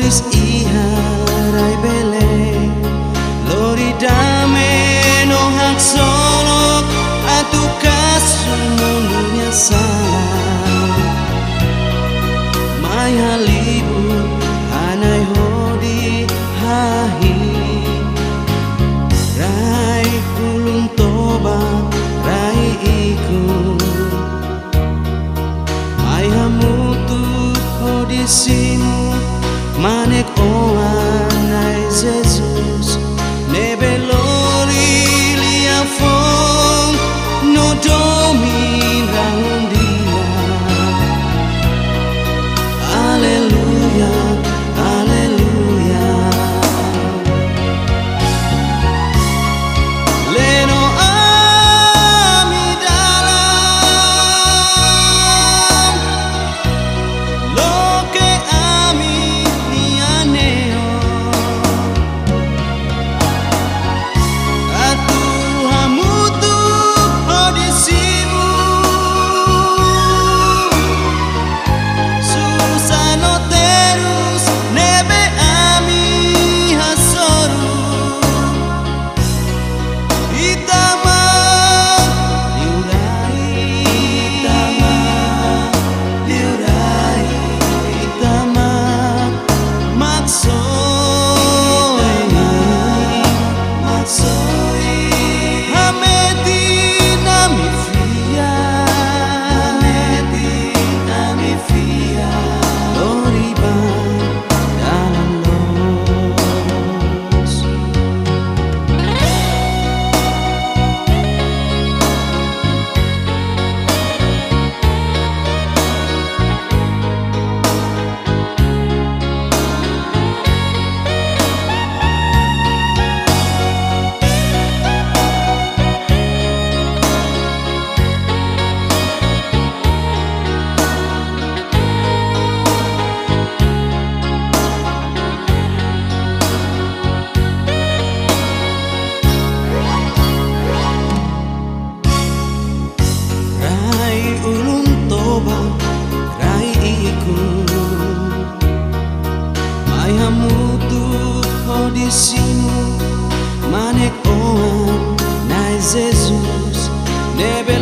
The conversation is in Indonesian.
Tulis iharai bele Lori dame no hak solok Atu kasumunya salah Mai halibur anai hodi hahi Rai ulun toba rai iku Mai hamutu hodi simu Manek oanai Jesus Nebe lori lia fong No domin raun dia Alleluia, alleluia Leno ami dalam Loke ami Rai iku Mai hamutu hodisimu Manek oan nai Jesus Nebe